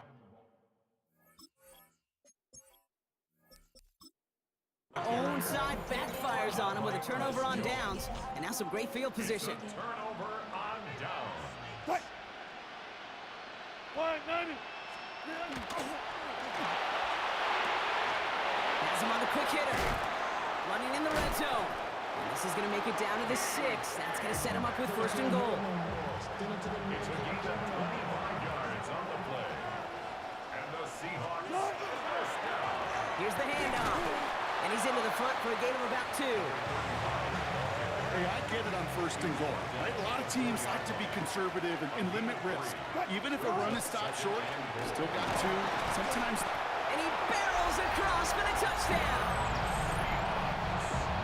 own side backfires on him with a turnover on downs, and now some great field position. Turnover on downs. Has him on the quick hitter. Running in the red zone. And this is going to make it down to the 6. That's going to set him up with first and goal. It's a gain of 25 yards on the play. And the Seahawks first down. Here's the handoff. And he's into the front for a gain of about 2. Hey, I get it on first and goal, right? A lot of teams like to be conservative and limit risk. Even if a run is stopped short, still got 2. Sometimes. And he barrels across for the touchdown.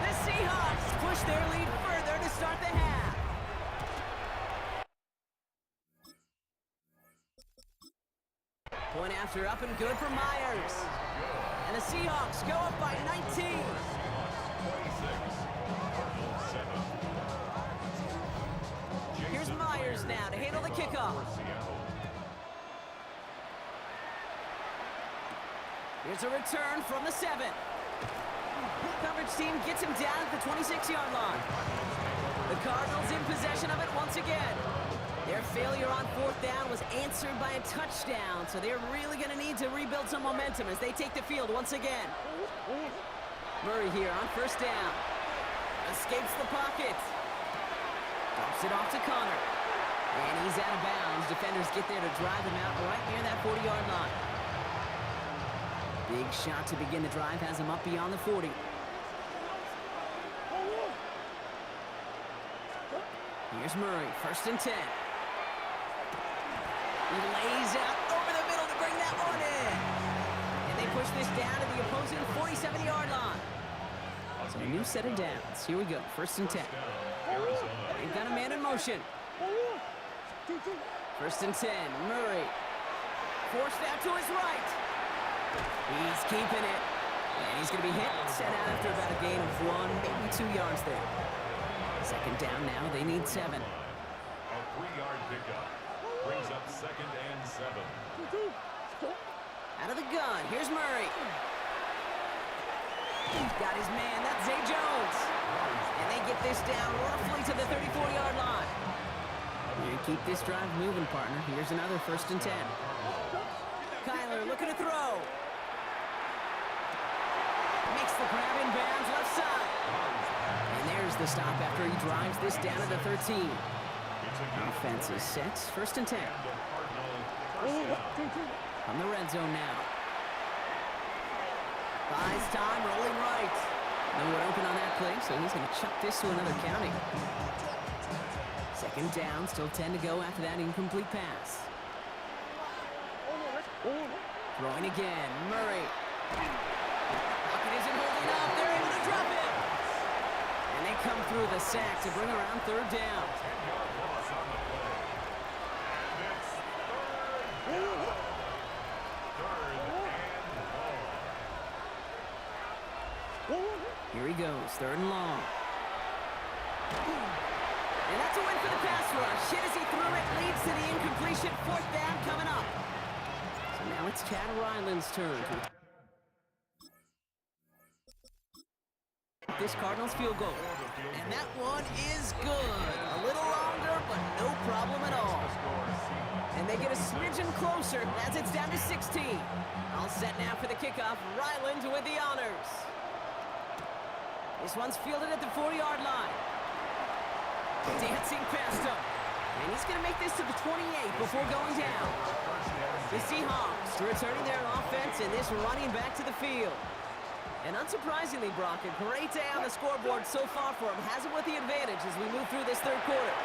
The Seahawks push their lead further to start the half. Point after up and good for Myers. And the Seahawks go up by 19. 26. Here's Myers now to handle the kickoff. Here's a return from the 7. Coverage team gets him down at the 26-yard line. The Cardinals in possession of it once again. Their failure on 4th down was answered by a touchdown, so they're really going to need to rebuild some momentum as they take the field once again. Murray here on 1st down. Escapes the pocket. Dumps it off to Connor. And he's out of bounds. Defenders get there to drive him out right near that 40-yard line. Big shot to begin the drive has him up beyond the 40. Here's Murray, 1st and 10. He lays out over the middle to bring that one in. And they push this down to the opposing 47-yard line. So a new set of downs. Here we go, 1st and 10. They've got a man in motion. 1st and 10, Murray. Forced out to his right. He's keeping it. And he's going to be hit and set out after about a gain of 1, maybe 2 yards there. 2nd down now, they need 7. A 3-yard pickup brings up 2nd and 7. Out of the gun, here's Murray. He's got his man, that's Zay Jones. And they get this down roughly to the 34-yard line. You keep this drive moving, partner. Here's another 1st and 10. Kyler looking to throw. Makes the grab in bounds left side. And there's the stop after he drives this down to the 13. Offense is set. 1st and 10. On the red zone now. Buys time, rolling right. No one open on that play, so he's going to chuck this to another county. 2nd down, still 10 to go after that incomplete pass. Throwing again, Murray. Pocket isn't holding up, they're able to drop it. And they come through the sack to bring around 3rd down. Here he goes, 3rd and long. And that's a win for the pass rush. Hit as he threw it, leads to the incompletion. 4th down coming up. So now it's Chad Ryland's turn. This Cardinals field goal. And that one is good. A little longer, but no problem at all. And they get a smidgen closer as it's down to 16. All set now for the kickoff. Ryland with the honors. This one's fielded at the 40-yard line. Dancing past him. And he's going to make this to the 28 before going down. The Seahawks returning their offense and this running back to the field. And unsurprisingly, Brock, a great day on the scoreboard so far for him. Has him with the advantage as we move through this 3rd quarter.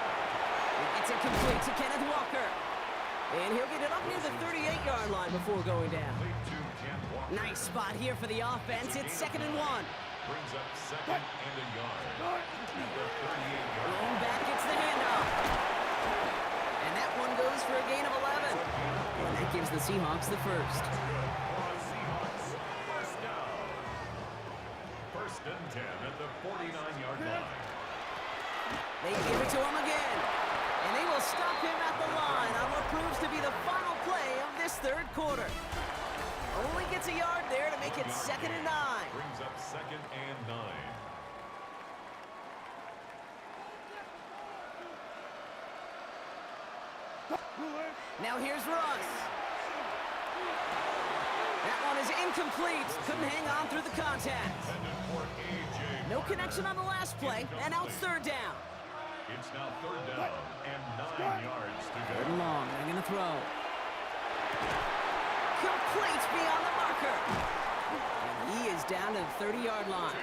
It's it complete to Kenneth Walker. And he'll get it up near the 38-yard line before going down. Nice spot here for the offense. It's 2nd and 1. Brings up 2nd and a yard. Going back, it's the handoff. And that one goes for a gain of 11. And that gives the Seahawks the first. Seahawks, 1st down. 1st and 10 at the 49-yard line. They give it to him again. And they will stop him at the line on what proves to be the final play of this 3rd quarter. Only gets a yard there to make it 2nd and 9. Brings up 2nd and 9. Now here's Russ. That one is incomplete. Couldn't hang on through the contact. No connection on the last play, and now it's 3rd down. It's now 3rd down and 9 yards to go. 3rd and long, they're going to throw. Complete beyond the marker. And he is down to the 30-yard line.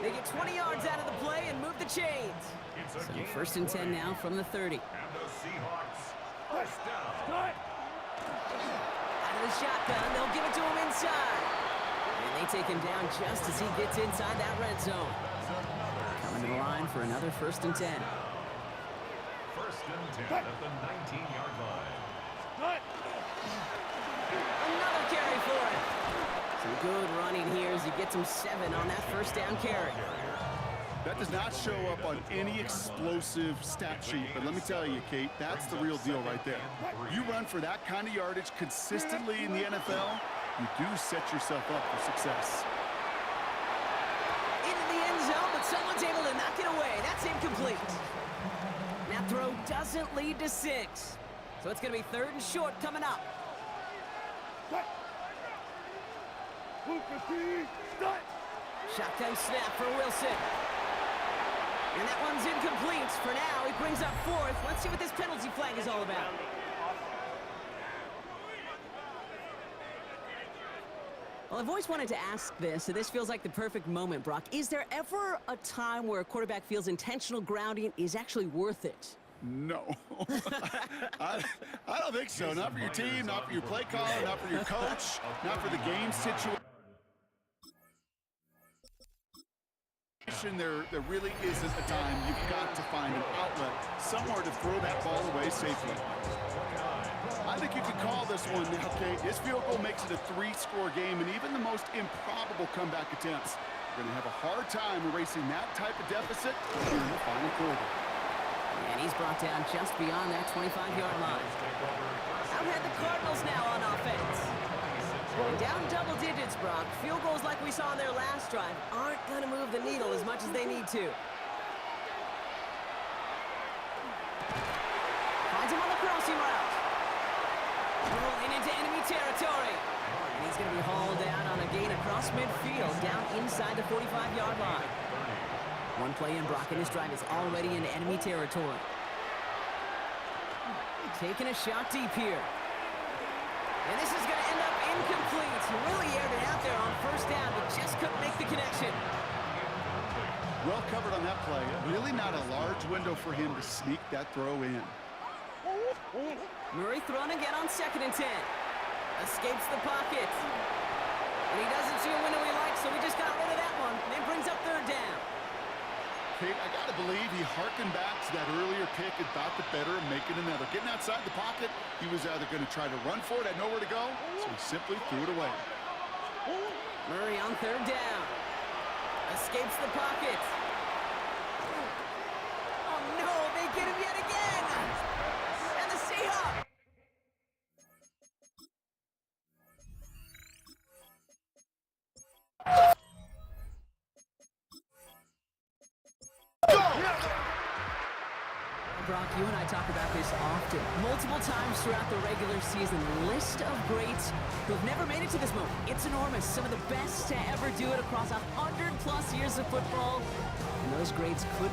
They get 20 yards out of the play and move the chains. So 1st and 10 now from the 30. And the Seahawks, 1st down. Out of the shotgun, they'll give it to him inside. And they take him down just as he gets inside that red zone. Coming to the line for another 1st and 10. 1st and 10 at the 19-yard line. Another carry for him. Some good running here as he gets him 7 on that 1st down carry. That does not show up on any explosive stat sheet, but let me tell you, Kate, that's the real deal right there. You run for that kind of yardage consistently in the NFL, you do set yourself up for success. Into the end zone, but someone's able to knock it away. That's incomplete. Now That throw doesn't lead to 6. So it's going to be 3rd and short coming up. Shotgun snap for Wilson. And that one's incomplete. For now, he brings up 4th. Let's see what this penalty flag is all about. Well, I've always wanted to ask this, and this feels like the perfect moment, Brock. Is there ever a time where a quarterback feels intentional grounding is actually worth it? No. I don't think so. Not for your team, not for your play caller, not for your coach, not for the game situation. There really isn't a time. You've got to find an outlet, somewhere to throw that ball away safely. I think you could call this one, okay, this field goal makes it a 3-score game, and even the most improbable comeback attempts are going to have a hard time erasing that type of deficit in the final quarter. And he's brought down just beyond that 25-yard line. Out had the Cardinals now on offense. And down double digits, Brock. Field goals like we saw on their last drive aren't going to move the needle as much as they need to. Finds him on the crossing route. Rolling into enemy territory. And he's going to be hauled down on a gain across midfield, down inside the 45-yard line. One play in, Brock, and this drive is already in enemy territory. Taking a shot deep here. And this is going to end up incomplete. He really aired it out there on 1st down, but just couldn't make the connection. Well covered on that play. Really not a large window for him to sneak that throw in. Murray thrown again on 2nd and 10. Escapes the pocket. And he doesn't see a window he likes, so he just got rid of that one. And then brings up 3rd down. Hey, I got to believe he harkened back to that earlier pick and thought the better of making another. Getting outside the pocket, he was either going to try to run for it, had nowhere to go, so he simply threw it away. Murray on 3rd down. Escapes the pocket. Oh, no, they get him yet again. And the Seahawks. Brock, you and I talk about this often, multiple times throughout the regular season. The list of greats who've never made it to this moment, it's enormous. Some of the best to ever do it across 100+ years of football. And those greats couldn't